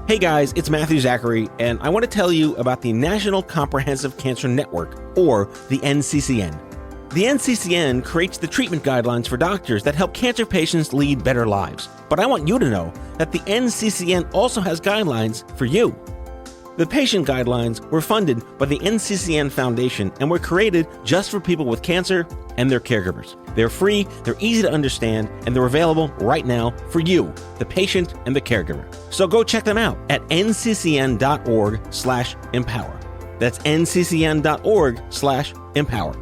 Hey guys, it's Matthew Zachary, and I want to tell you about the National Comprehensive Cancer Network, or the NCCN. The NCCN creates the treatment guidelines for doctors that help cancer patients lead better lives. But I want you to know that the NCCN also has guidelines for you. The patient guidelines were funded by the NCCN Foundation and were created just for people with cancer and their caregivers. They're free, they're easy to understand, and they're available right now for you, the patient and the caregiver. So go check them out at nccn.org/empower. That's nccn.org/empower.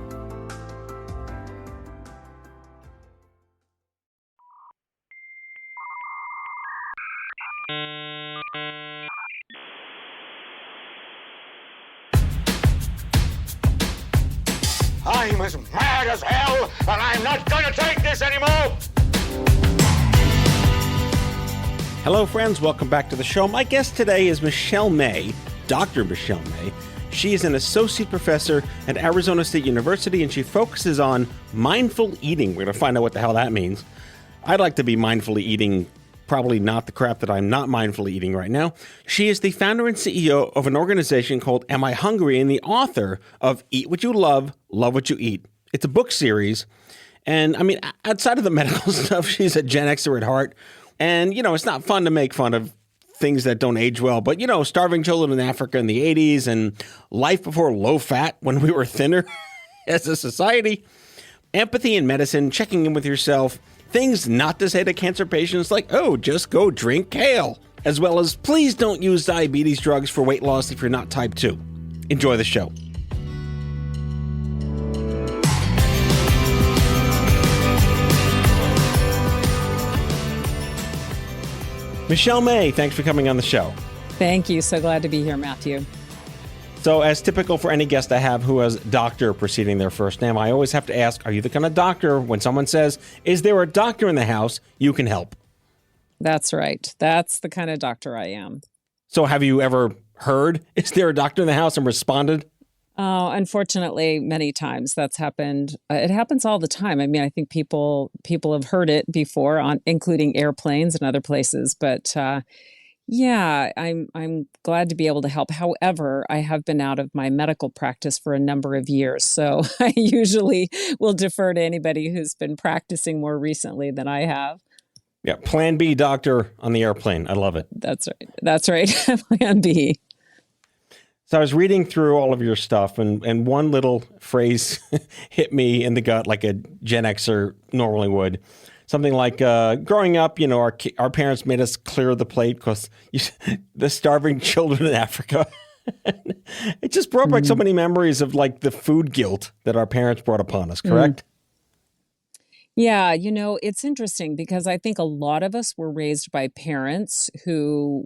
I'm as mad as hell, and I'm not going to take this anymore! Hello, friends. Welcome back to the show. My guest today is Michelle May, Dr. Michelle May. She is an associate professor at Arizona State University, and she focuses on mindful eating. We're going to find out what the hell that means. I'd like to be mindfully eating, probably not the crap that I'm not mindfully eating right now. She is the founder and CEO of an organization called Am I Hungry? And the author of Eat What You Love, Love What You Eat. It's a book series. And I mean, outside of the medical stuff, she's a Gen Xer at heart. And, you know, it's not fun to make fun of things that don't age well. But, you know, starving children in Africa in the 80s and life before low fat when we were thinner as a society. Empathy in medicine, checking in with yourself. Things not to say to cancer patients like, oh, just go drink kale. As well as, please don't use diabetes drugs for weight loss if you're not type 2. Enjoy the show. Michelle May, thanks for coming on the show. Thank you. So glad to be here, Matthew. So as typical for any guest I have who has doctor preceding their first name, I always have to ask, are you the kind of doctor when someone says, is there a doctor in the house you can help? That's right. That's the kind of doctor I am. So have you ever heard, is there a doctor in the house, and responded? Oh, unfortunately, many times that's happened. It happens all the time. I mean, I think people have heard it before, including airplanes and other places. But yeah, I'm glad to be able to help. However, I have been out of my medical practice for a number of years, so I usually will defer to anybody who's been practicing more recently than I have. Yeah, Plan B doctor on the airplane. I love it. That's right. That's right. Plan B. So I was reading through all of your stuff, and one little phrase hit me in the gut like a Gen Xer normally would. Something like, growing up, you know, our parents made us clear the plate because the starving children in Africa. It just brought back so many memories of like the food guilt that our parents brought upon us, correct? Yeah, you know, it's interesting because I think a lot of us were raised by parents who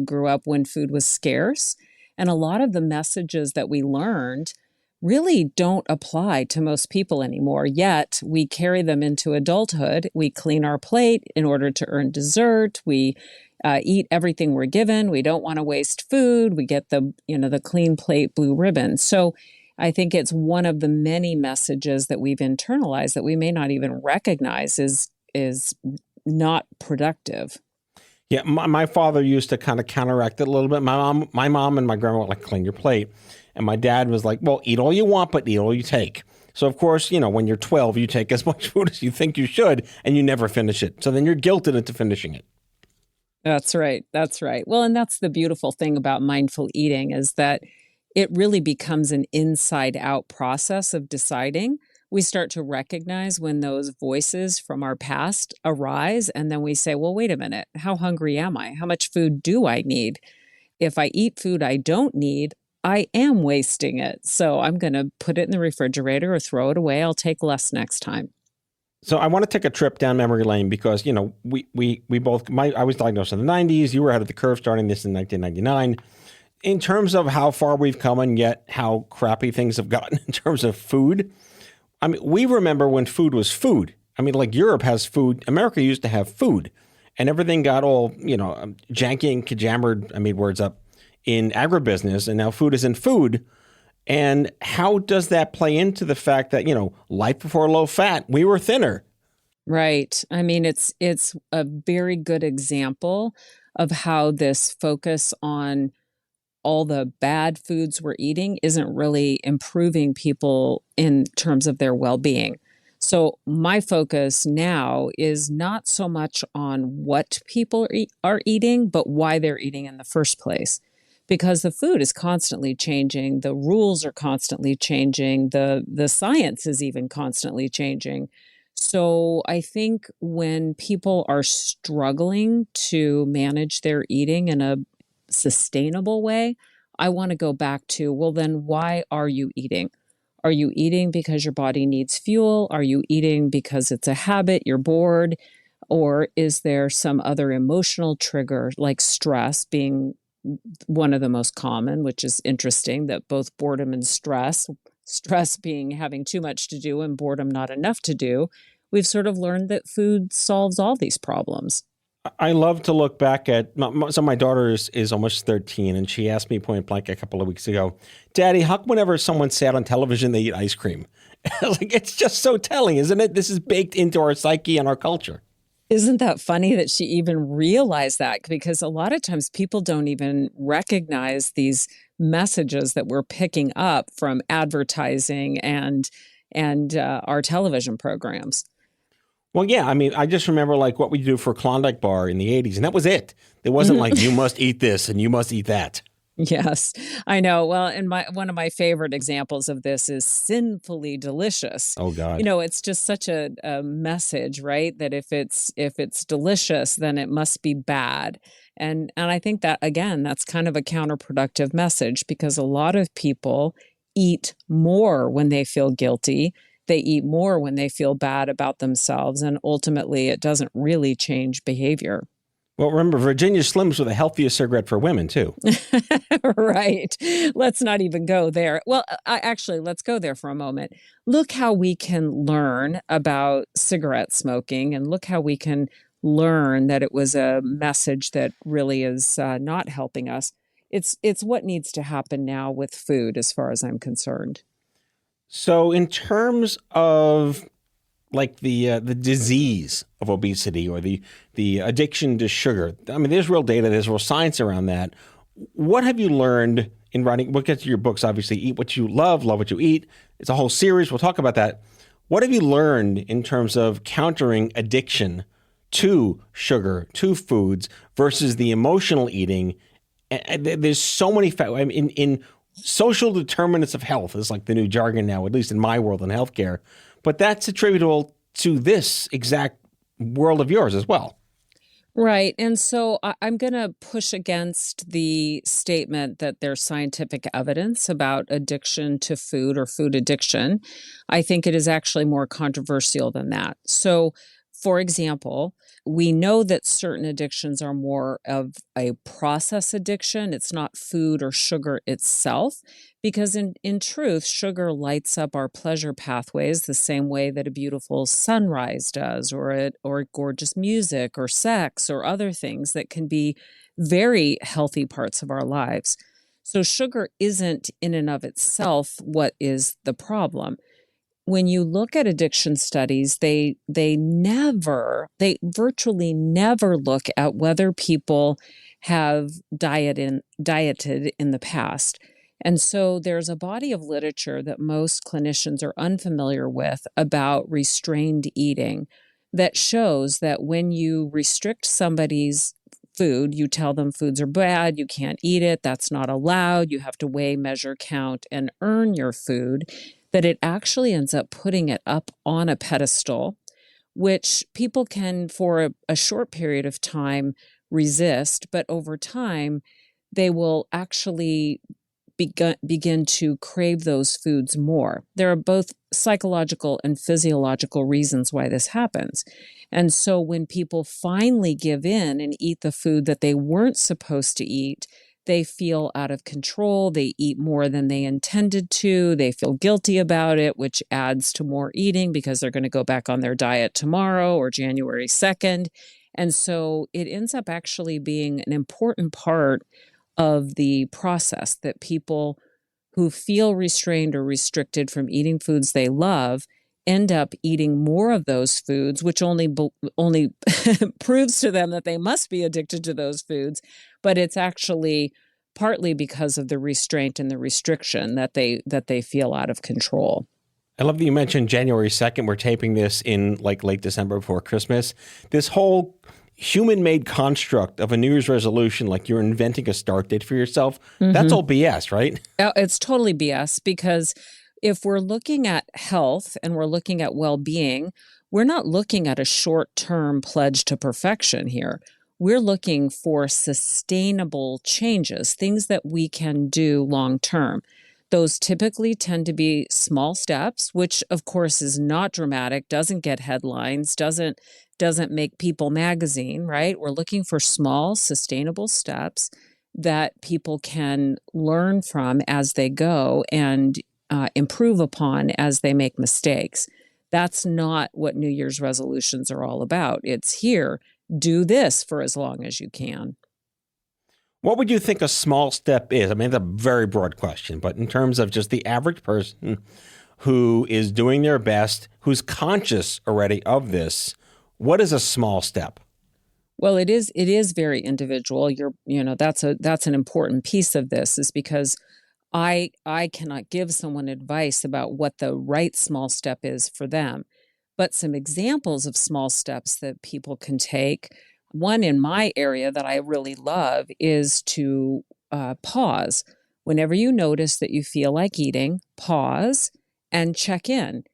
grew up when food was scarce. And a lot of the messages that we learned really don't apply to most people anymore, yet we carry them into adulthood. We clean our plate in order to earn dessert. We eat everything we're given. We don't want to waste food. We get the clean plate blue ribbon. So I think it's one of the many messages that we've internalized that we may not even recognize is not productive. Yeah, my father used to kind of counteract it a little bit. My mom and my grandma were like, clean your plate. And my dad was like, well, eat all you want, but eat all you take. So, of course, you know, when you're 12, you take as much food as you think you should, and you never finish it. So then you're guilted into finishing it. That's right. That's right. Well, and that's the beautiful thing about mindful eating is that it really becomes an inside-out process of deciding. We start to recognize when those voices from our past arise, and then we say, well, wait a minute, how hungry am I? How much food do I need? If I eat food I don't need, I am wasting it. So I'm going to put it in the refrigerator or throw it away. I'll take less next time. So I want to take a trip down memory lane because, you know, we both, I was diagnosed in the 90s. You were ahead of the curve starting this in 1999. In terms of how far we've come and yet how crappy things have gotten in terms of food, I mean, we remember when food was food. I mean, like Europe has food. America used to have food. And everything got all, you know, janky and kajammered, I made words up, in agribusiness. And now food isn't food. And how does that play into the fact that, you know, life before low fat, we were thinner? Right. I mean, it's a very good example of how this focus on all the bad foods we're eating isn't really improving people in terms of their well-being. So my focus now is not so much on what people are eating, but why they're eating in the first place. Because the food is constantly changing, the rules are constantly changing, the science is even constantly changing. So I think when people are struggling to manage their eating in a sustainable way, I want to go back to, well, then why are you eating? Are you eating because your body needs fuel? Are you eating because it's a habit, you're bored? Or is there some other emotional trigger, like stress being one of the most common, which is interesting that both boredom and stress being having too much to do and boredom not enough to do, we've sort of learned that food solves all these problems. I love to look back at, so my daughter is almost 13, and she asked me point blank a couple of weeks ago, Daddy, how come whenever someone sat on television, they eat ice cream? Like, it's just so telling, isn't it? This is baked into our psyche and our culture. Isn't that funny that she even realized that? Because a lot of times people don't even recognize these messages that we're picking up from advertising and our television programs. Well, yeah, I mean, I just remember like what we do for Klondike Bar in the 80s, and that was it. It wasn't like you must eat this and you must eat that. Yes, I know. Well, and one of my favorite examples of this is sinfully delicious. Oh, You God. know, it's just such a message, right? That if it's delicious, then it must be bad. And I think that again, that's kind of a counterproductive message because a lot of people eat more when they feel guilty. They eat more when they feel bad about themselves, and ultimately, it doesn't really change behavior. Well, remember, Virginia Slims were the healthiest cigarette for women, too. Right. Let's not even go there. Well, let's go there for a moment. Look how we can learn about cigarette smoking and look how we can learn that it was a message that really is not helping us. It's what needs to happen now with food, as far as I'm concerned. So in terms of like the disease of obesity or the addiction to sugar, I mean, there's real data, there's real science around that. What have you learned in writing? We'll get to your books, obviously. Eat What You Love, Love What You Eat. It's a whole series. We'll talk about that. What have you learned in terms of countering addiction to sugar, to foods, versus the emotional eating? And there's so many, I mean, in social determinants of health is like the new jargon now, at least in my world in healthcare. But that's attributable to this exact world of yours as well. Right. And so I'm going to push against the statement that there's scientific evidence about addiction to food or food addiction. I think it is actually more controversial than that. So, for example, we know that certain addictions are more of a process addiction. It's not food or sugar itself, because in truth, sugar lights up our pleasure pathways the same way that a beautiful sunrise does, or gorgeous music, or sex, or other things that can be very healthy parts of our lives. So sugar isn't in and of itself what is the problem. When you look at addiction studies, they virtually never look at whether people have dieted in the past. And so there's a body of literature that most clinicians are unfamiliar with about restrained eating that shows that when you restrict somebody's food, you tell them foods are bad, you can't eat it, that's not allowed, you have to weigh, measure, count, and earn your food, that it actually ends up putting it up on a pedestal, which people can, for a short period of time, resist, but over time, they will actually begin to crave those foods more. There are both psychological and physiological reasons why this happens. And so when people finally give in and eat the food that they weren't supposed to eat, they feel out of control. They eat more than they intended to. They feel guilty about it, which adds to more eating because they're going to go back on their diet tomorrow or January 2nd. And so it ends up actually being an important part of the process that people who feel restrained or restricted from eating foods they love end up eating more of those foods, which only proves to them that they must be addicted to those foods. But it's actually partly because of the restraint and the restriction that they feel out of control. I love that you mentioned January 2nd. We're taping this in like late December before Christmas. This whole human-made construct of a New Year's resolution, like you're inventing a start date for yourself, that's all BS, right? It's totally BS, because if we're looking at health and we're looking at well-being, we're not looking at a short-term pledge to perfection here. We're looking for sustainable changes, things that we can do long-term. Those typically tend to be small steps, which of course is not dramatic, doesn't get headlines, doesn't make People magazine, right? We're looking for small, sustainable steps that people can learn from as they go and improve upon as they make mistakes. That's not what New Year's resolutions are all about. It's here, do this for as long as you can. What would you think a small step is? I mean, it's a very broad question, but in terms of just the average person who is doing their best, who's conscious already of this, what is a small step? Well, it is very individual. That's an important piece of this, is because I cannot give someone advice about what the right small step is for them. But some examples of small steps that people can take. One in my area that I really love is to pause. Whenever you notice that you feel like eating, pause and check in.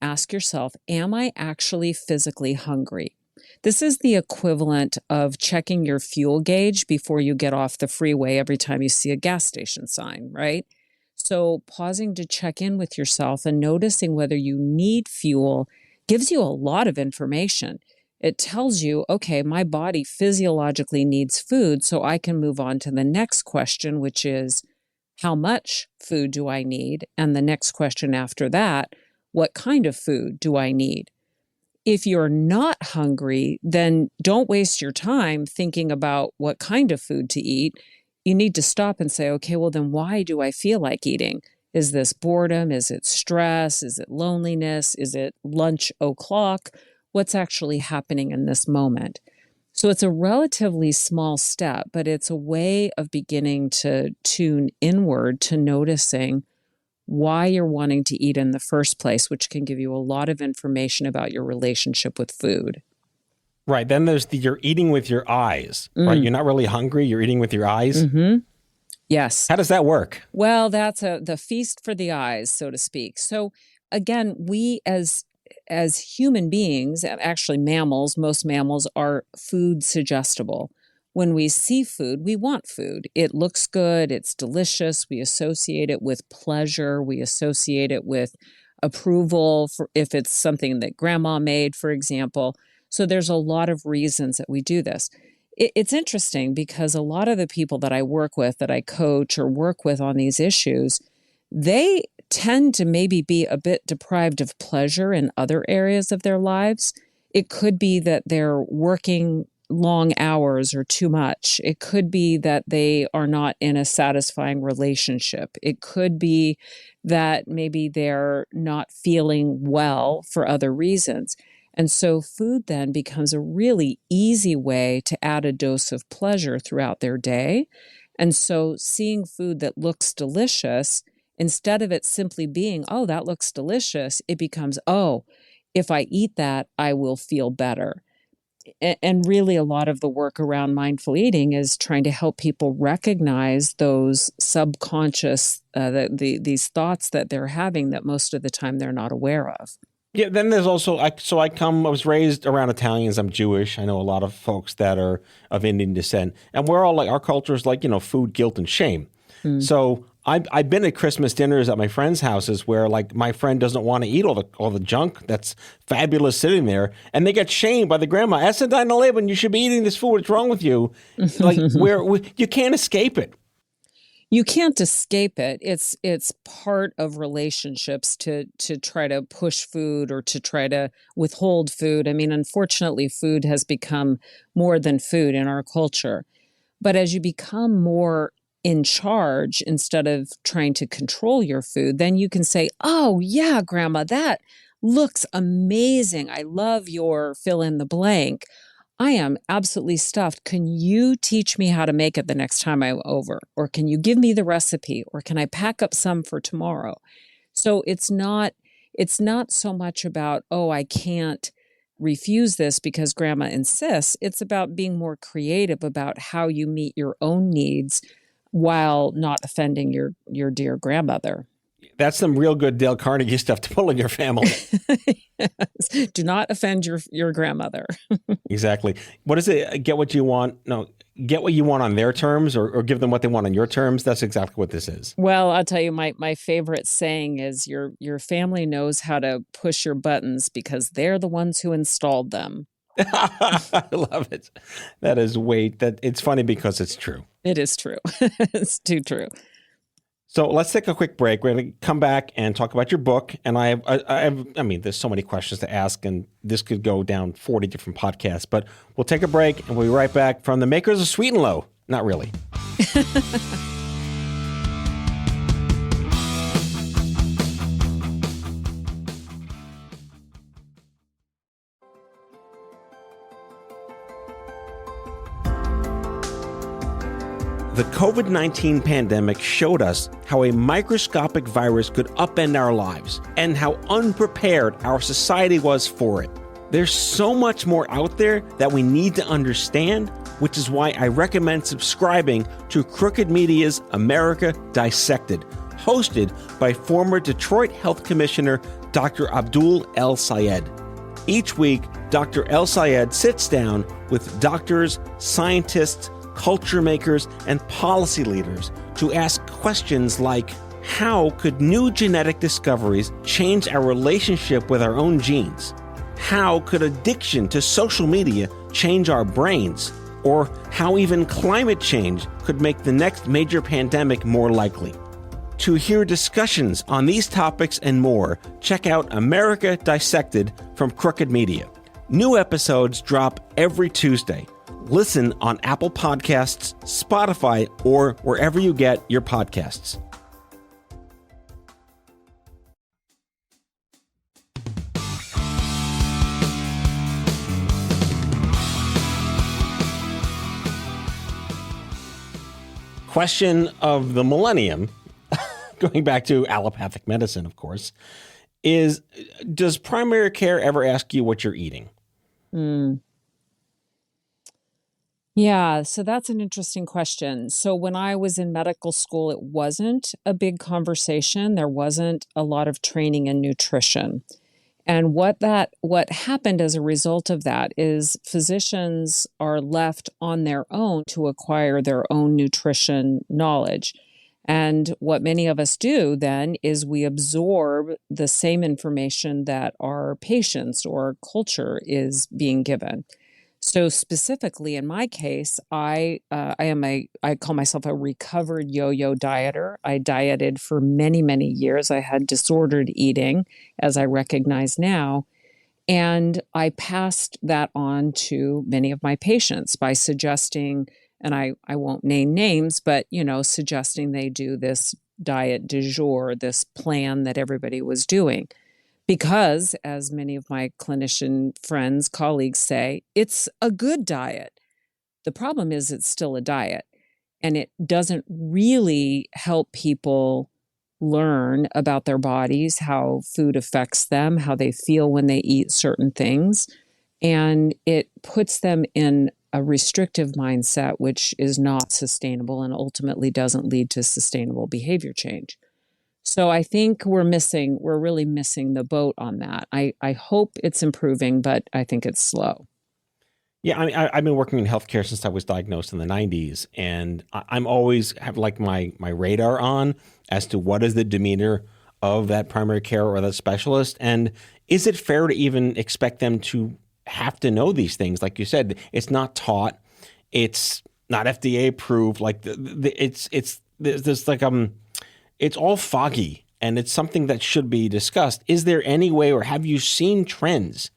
Ask yourself, am I actually physically hungry? This is the equivalent of checking your fuel gauge before you get off the freeway every time you see a gas station sign, right? So pausing to check in with yourself and noticing whether you need fuel gives you a lot of information. It tells you, okay, my body physiologically needs food, so I can move on to the next question, which is, how much food do I need? And the next question after that, what kind of food do I need? If you're not hungry, then don't waste your time thinking about what kind of food to eat. You need to stop and say, okay, well, then why do I feel like eating? Is this boredom? Is it stress? Is it loneliness? Is it lunch o'clock? What's actually happening in this moment? So it's a relatively small step, but it's a way of beginning to tune inward to noticing why you're wanting to eat in the first place, which can give you a lot of information about your relationship with food. Right. Then there's you're eating with your eyes, right? You're not really hungry. You're eating with your eyes. Mm-hmm. Yes. How does that work? Well, that's the feast for the eyes, so to speak. So again, we as human beings, actually mammals, most mammals are food suggestible. When we see food, we want food. It looks good. It's delicious. We associate it with pleasure. We associate it with approval, for if it's something that grandma made, for example. So there's a lot of reasons that we do this. It's interesting because a lot of the people that I work with, that I coach or work with on these issues, they tend to maybe be a bit deprived of pleasure in other areas of their lives. It could be that they're working long hours or too much. It could be that they are not in a satisfying relationship. It could be that maybe they're not feeling well for other reasons. And so food then becomes a really easy way to add a dose of pleasure throughout their day. And so seeing food that looks delicious, instead of it simply being, oh, that looks delicious, it becomes, oh, if I eat that, I will feel better. And really, a lot of the work around mindful eating is trying to help people recognize those subconscious, these thoughts that they're having that most of the time they're not aware of. Yeah, then there's also, I was raised around Italians. I'm Jewish. I know a lot of folks that are of Indian descent. And we're all like, our culture is like, food, guilt, and shame. So I've been at Christmas dinners at my friends' houses where like my friend doesn't want to eat all the junk that's fabulous sitting there, and they get shamed by the grandma. Essa deine Leben, you should be eating this food. What's wrong with you? Like you can't escape it. You can't escape it. It's part of relationships to try to push food or to try to withhold food. I mean, unfortunately, food has become more than food in our culture. But as you become more in charge, instead of trying to control your food, then you can say, oh, yeah, grandma, that looks amazing. I love your fill in the blank. I am absolutely stuffed. Can you teach me how to make it the next time I'm over? Or can you give me the recipe? Or can I pack up some for tomorrow? So it's not so much about, oh, I can't refuse this because grandma insists. It's about being more creative about how you meet your own needs while not offending your dear grandmother. That's some real good Dale Carnegie stuff to pull in your family. Yes. Do not offend your grandmother. Exactly. What is it? Get what you want. No, get what you want on their terms, or give them what they want on your terms. That's exactly what this is. Well, I'll tell you, my favorite saying is your family knows how to push your buttons because they're the ones who installed them. I love it. That is that it's funny because it's true. It is true. It's too true. So let's take a quick break. We're going to come back and talk about your book. And I mean, there's so many questions to ask, and this could go down 40 different podcasts. But we'll take a break, and we'll be right back from the makers of Sweet and Low. Not really. The COVID-19 pandemic showed us how a microscopic virus could upend our lives and how unprepared our society was for it. There's so much more out there that we need to understand, which is why I recommend subscribing to Crooked Media's America Dissected, hosted by former Detroit Health Commissioner Dr. Abdul El Sayed. Each week, Dr. El Sayed sits down with doctors, scientists, culture makers, and policy leaders to ask questions like, how could new genetic discoveries change our relationship with our own genes? How could addiction to social media change our brains? Or how even climate change could make the next major pandemic more likely? To hear discussions on these topics and more, check out America Dissected from Crooked Media. New episodes drop every Tuesday. Listen on Apple Podcasts, Spotify, or wherever you get your podcasts. Question of the millennium, going back to allopathic medicine, of course, is, does primary care ever ask you what you're eating? Yeah, so that's an interesting question. So when I was in medical school, it wasn't a big conversation. There wasn't a lot of training in nutrition. And what happened as a result of that is physicians are left on their own to acquire their own nutrition knowledge. And what many of us do then is we absorb the same information that our patients or culture is being given. So specifically in my case, I call myself a recovered yo-yo dieter. I dieted for many, many years. I had disordered eating, as I recognize now. And I passed that on to many of my patients by suggesting, and I won't name names, but, suggesting they do this diet du jour, this plan that everybody was doing. Because, as many of my clinician friends, colleagues say, it's a good diet. The problem is it's still a diet, and it doesn't really help people learn about their bodies, how food affects them, how they feel when they eat certain things. And it puts them in a restrictive mindset, which is not sustainable and ultimately doesn't lead to sustainable behavior change. So I think we're really missing the boat on that. I hope it's improving, but I think it's slow. Yeah, I mean, I've been working in healthcare since I was diagnosed in the 90s, and I'm always have like my radar on as to what is the demeanor of that primary care or that specialist, and is it fair to even expect them to have to know these things? Like you said, it's not taught, it's not FDA approved. Like it's all foggy, and it's something that should be discussed. Is there any way, or have you seen trends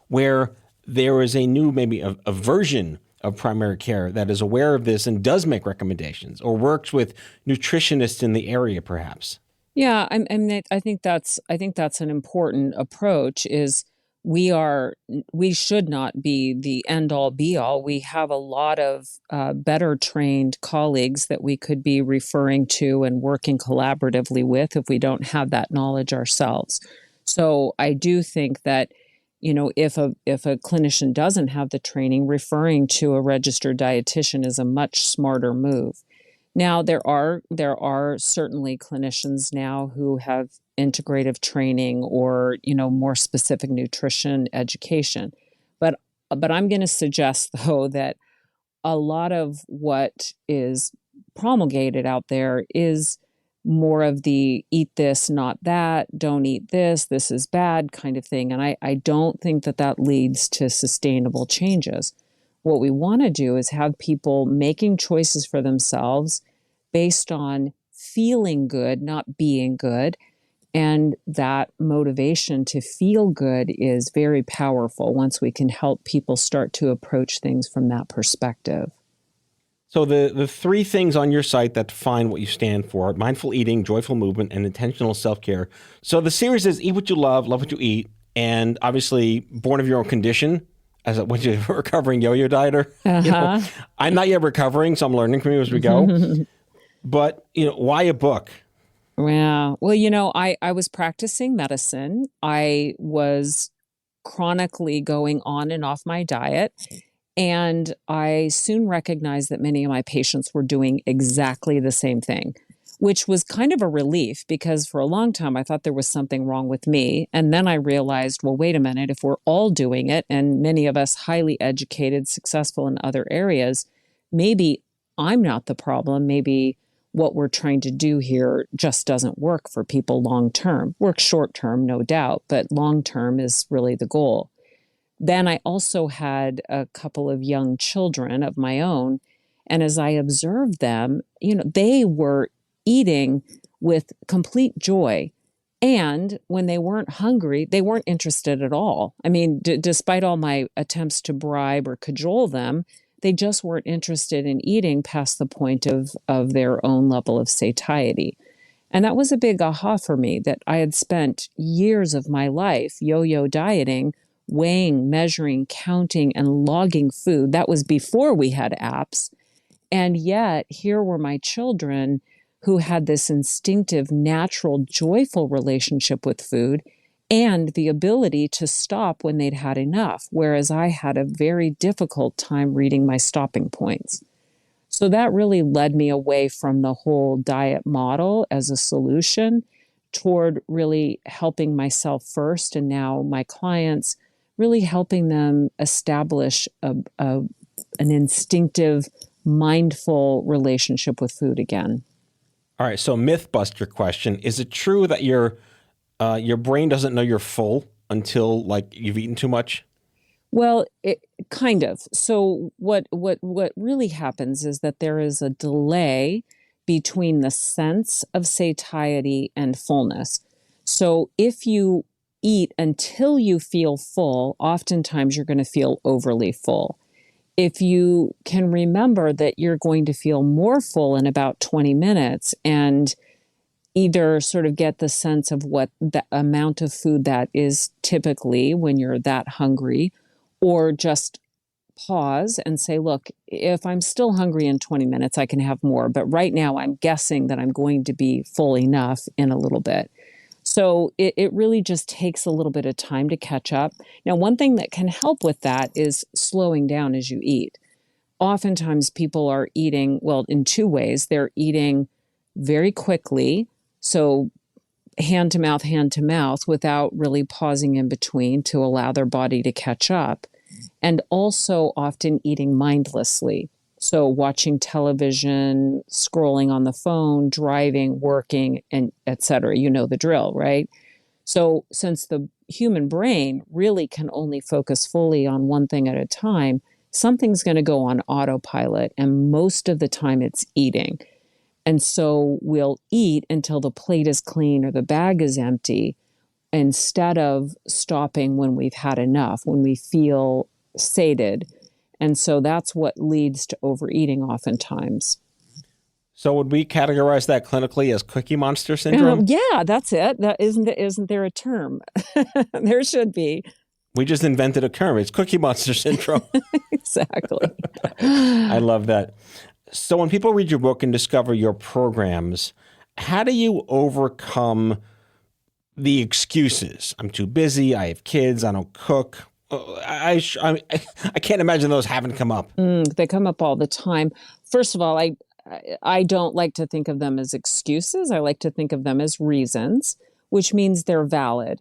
where there is a new, maybe a version of primary care that is aware of this and does make recommendations or works with nutritionists in the area, perhaps? I think that's an important approach is we should not be the end all be all. We have a lot of better trained colleagues that we could be referring to and working collaboratively with if we don't have that knowledge ourselves. So I do think that, if a clinician doesn't have the training, referring to a registered dietitian is a much smarter move. Now, there are certainly clinicians now who have integrative training or, more specific nutrition education. But I'm going to suggest though that a lot of what is promulgated out there is more of the eat this, not that, don't eat this, this is bad kind of thing. And I don't think that that leads to sustainable changes. What we want to do is have people making choices for themselves based on feeling good, not being good. And that motivation to feel good is very powerful once we can help people start to approach things from that perspective. So the three things on your site that define what you stand for: mindful eating, joyful movement, and intentional self-care. So the series is Eat What You love what you eat, and obviously Born of Your Own Condition, as a when you're a recovering yo-yo dieter. I'm not yet recovering, so I'm learning from you as we go. But, why a book? Yeah. Well, I was practicing medicine. I was chronically going on and off my diet. And I soon recognized that many of my patients were doing exactly the same thing, which was kind of a relief because for a long time I thought there was something wrong with me. And then I realized, well, wait a minute, if we're all doing it and many of us highly educated, successful in other areas, maybe I'm not the problem. Maybe what we're trying to do here just doesn't work for people long term. Works short term, no doubt, but long term is really the goal. Then I also had a couple of young children of my own. And as I observed them, they were eating with complete joy. And when they weren't hungry, they weren't interested at all. I mean, despite all my attempts to bribe or cajole them, they just weren't interested in eating past the point of their own level of satiety. And that was a big aha for me that I had spent years of my life yo-yo dieting, weighing, measuring, counting, and logging food. That was before we had apps. And yet, here were my children who had this instinctive, natural, joyful relationship with food and the ability to stop when they'd had enough, whereas I had a very difficult time reading my stopping points. So that really led me away from the whole diet model as a solution toward really helping myself first and now my clients, really helping them establish an instinctive, mindful relationship with food again. All right, so Mythbuster question: is it true that your brain doesn't know you're full until you've eaten too much? Well, kind of. So what really happens is that there is a delay between the sense of satiety and fullness. So if you eat until you feel full, oftentimes you're going to feel overly full. If you can remember that you're going to feel more full in about 20 minutes and either sort of get the sense of what the amount of food that is typically when you're that hungry, or just pause and say, look, if I'm still hungry in 20 minutes, I can have more. But right now, I'm guessing that I'm going to be full enough in a little bit. So it really just takes a little bit of time to catch up. Now, one thing that can help with that is slowing down as you eat. Oftentimes, people are eating, well, in two ways. They're eating very quickly, so hand to mouth, without really pausing in between to allow their body to catch up. And also often eating mindlessly. So watching television, scrolling on the phone, driving, working, and et cetera. You know the drill, right? So since the human brain really can only focus fully on one thing at a time, something's going to go on autopilot. And most of the time it's eating. And so we'll eat until the plate is clean or the bag is empty, instead of stopping when we've had enough, when we feel sated. And so that's what leads to overeating oftentimes. So would we categorize that clinically as Cookie Monster syndrome? Yeah, that's it. That isn't there a term? There should be. We just invented a term. It's Cookie Monster syndrome. Exactly. I love that. So when people read your book and discover your programs, how do you overcome the excuses? I'm too busy. I have kids. I don't cook. I can't imagine those haven't come up. They come up all the time. First of all, I don't like to think of them as excuses. I like to think of them as reasons, which means they're valid.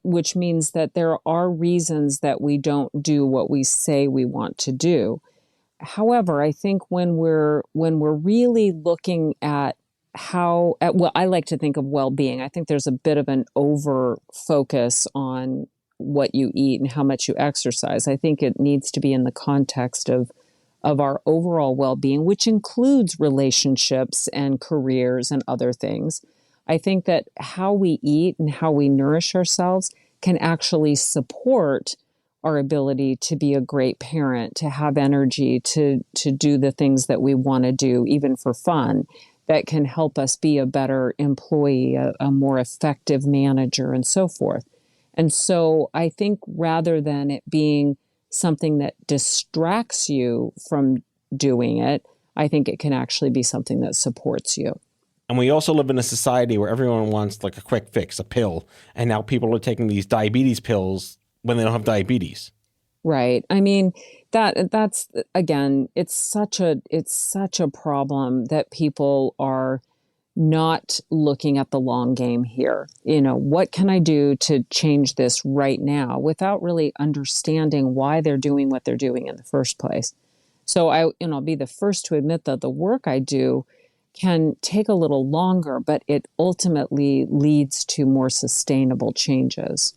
Which means that there are reasons that we don't do what we say we want to do. However, I think when we're really looking at well, I like to think of well-being. I think there's a bit of an over focus on what you eat and how much you exercise. I think it needs to be in the context of our overall well-being, which includes relationships and careers and other things. I think that how we eat and how we nourish ourselves can actually support our ability to be a great parent, to have energy, to do the things that we want to do, even for fun, that can help us be a better employee, a more effective manager, and so forth. And so I think rather than it being something that distracts you from doing it, I think it can actually be something that supports you. And we also live in a society where everyone wants like a quick fix, a pill. And now people are taking these diabetes pills when they don't have diabetes. Right. I mean, that's again, it's such a problem that people are not looking at the long game here. What can I do to change this right now without really understanding why they're doing what they're doing in the first place? So I'll be the first to admit that the work I do can take a little longer, but it ultimately leads to more sustainable changes.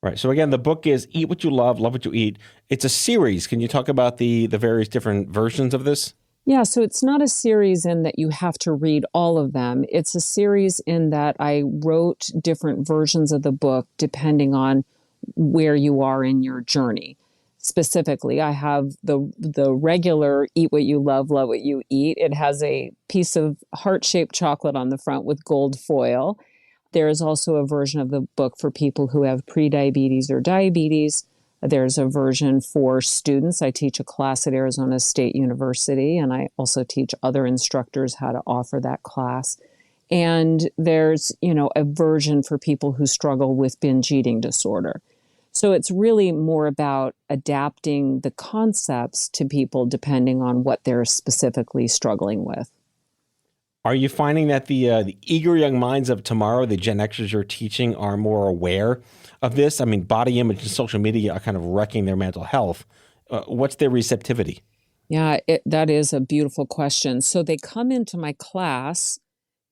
Right. So again, the book is Eat What You Love What You Eat. It's a series. Can you talk about the various different versions of this? Yeah, so it's not a series in that you have to read all of them. It's a series in that I wrote different versions of the book depending on where you are in your journey. Specifically, I have the regular Eat What You Love What You Eat. It has a piece of heart-shaped chocolate on the front with gold foil. There is also a version of the book for people who have prediabetes or diabetes. There's a version for students. I teach a class at Arizona State University, and I also teach other instructors how to offer that class. And there's, a version for people who struggle with binge eating disorder. So it's really more about adapting the concepts to people depending on what they're specifically struggling with. Are you finding that the eager young minds of tomorrow, the Gen Xers you're teaching, are more aware of this? I mean, body image and social media are kind of wrecking their mental health. What's their receptivity? Yeah, that is a beautiful question. So they come into my class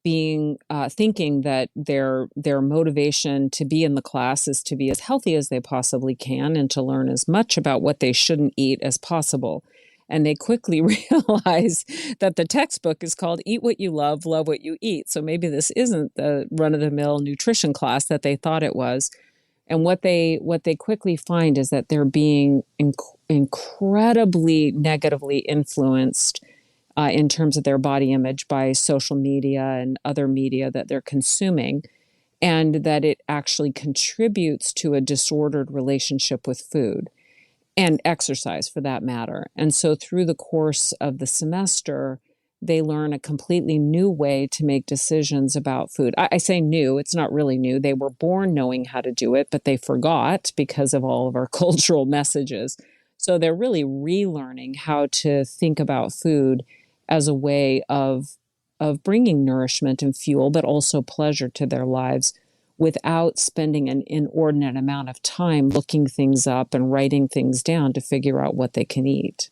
thinking that their motivation to be in the class is to be as healthy as they possibly can and to learn as much about what they shouldn't eat as possible. And they quickly realize that the textbook is called Eat What You Love What You Eat. So maybe this isn't the run-of-the-mill nutrition class that they thought it was. And what they quickly find is that they're being incredibly negatively influenced in terms of their body image by social media and other media that they're consuming, and that it actually contributes to a disordered relationship with food and exercise for that matter. And so through the course of the semester, they learn a completely new way to make decisions about food. I say new, it's not really new. They were born knowing how to do it, but they forgot because of all of our cultural messages. So they're really relearning how to think about food as a way of bringing nourishment and fuel, but also pleasure to their lives without spending an inordinate amount of time looking things up and writing things down to figure out what they can eat.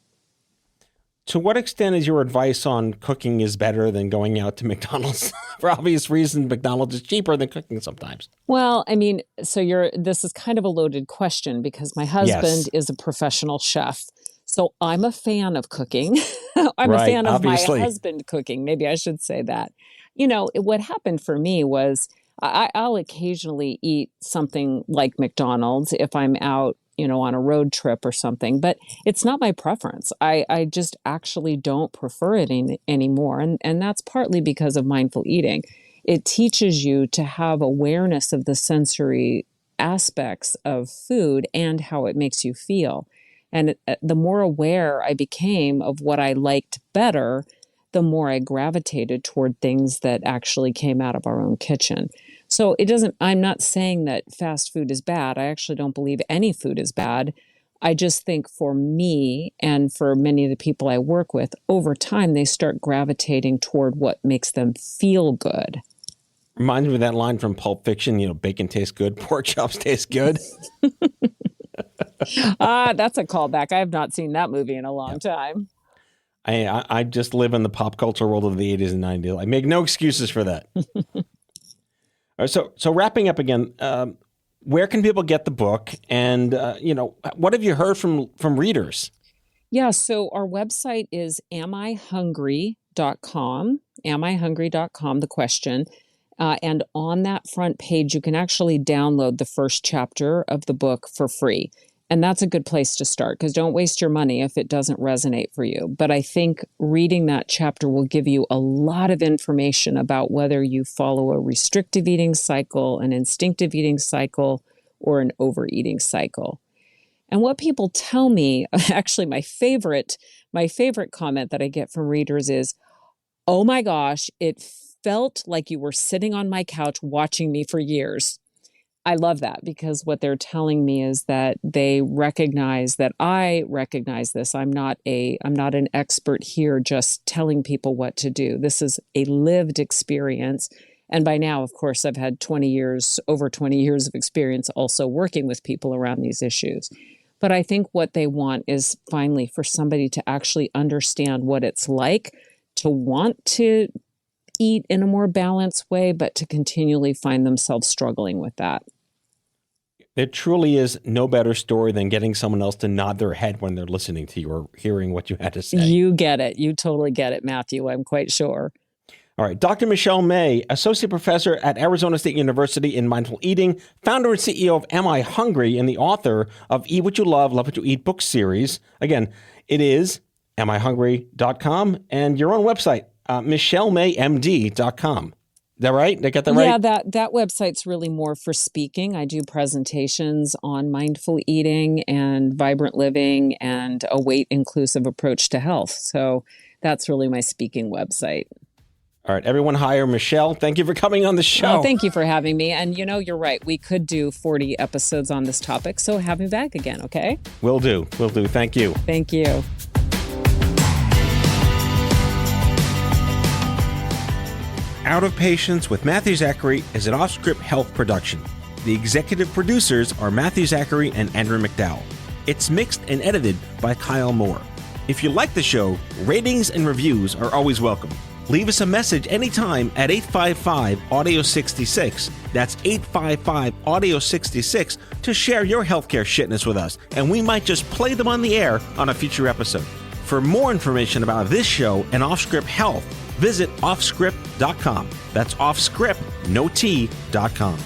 To what extent is your advice on cooking is better than going out to McDonald's? For obvious reasons, McDonald's is cheaper than cooking sometimes. Well, I mean, this is kind of a loaded question because my husband is a professional chef. So I'm a fan of cooking. I'm a fan of obviously. My husband cooking. Maybe I should say that. What happened for me was I'll occasionally eat something like McDonald's if I'm out on a road trip or something. But it's not my preference. I just actually don't prefer it anymore. And that's partly because of mindful eating. It teaches you to have awareness of the sensory aspects of food and how it makes you feel. And the more aware I became of what I liked better, the more I gravitated toward things that actually came out of our own kitchen. So I'm not saying that fast food is bad. I actually don't believe any food is bad. I just think for me and for many of the people I work with, over time, they start gravitating toward what makes them feel good. Reminds me of that line from Pulp Fiction, bacon tastes good, pork chops taste good. That's a callback. I have not seen that movie in a long time. I just live in the pop culture world of the 80s and 90s. I make no excuses for that. All right, so wrapping up again, where can people get the book? And, what have you heard from readers? Yeah, so our website is amihungry.com, amihungry.com, the question. And on that front page, you can actually download the first chapter of the book for free. And that's a good place to start, because don't waste your money if it doesn't resonate for you. But I think reading that chapter will give you a lot of information about whether you follow a restrictive eating cycle, an instinctive eating cycle, or an overeating cycle. And what people tell me, actually my favorite comment that I get from readers is, oh my gosh, it felt like you were sitting on my couch watching me for years. I love that, because what they're telling me is that they recognize that I recognize this. I'm not an expert here just telling people what to do. This is a lived experience. And by now, of course, I've had over 20 years of experience also working with people around these issues. But I think what they want is finally for somebody to actually understand what it's like to want to eat in a more balanced way, but to continually find themselves struggling with that. There truly is no better story than getting someone else to nod their head when they're listening to you or hearing what you had to say. You get it. You totally get it, Matthew. I'm quite sure. All right. Dr. Michelle May, Associate Professor at Arizona State University in Mindful Eating, founder and CEO of Am I Hungry, and the author of Eat What You Love, Love What You Eat book series. Again, it is amihungry.com and your own website, michellemay.md.com. Is that right? Did I get that right? Yeah, that website's really more for speaking. I do presentations on mindful eating and vibrant living and a weight-inclusive approach to health. So that's really my speaking website. All right, everyone hire Michelle. Thank you for coming on the show. Oh, thank you for having me. And you're right. We could do 40 episodes on this topic. So have me back again, okay? Will do. Thank you. Thank you. Out of Patience with Matthew Zachary is an OffScrip health production. The executive producers are Matthew Zachary and Andrew McDowell. It's mixed and edited by Kyle Moore. If you like the show, ratings and reviews are always welcome. Leave us a message anytime at 855-AUDIO-66. That's 855-AUDIO-66 to share your healthcare shitness with us, and we might just play them on the air on a future episode. For more information about this show and OffScrip Health, visit offscrip.com. That's offscrip, no T.com.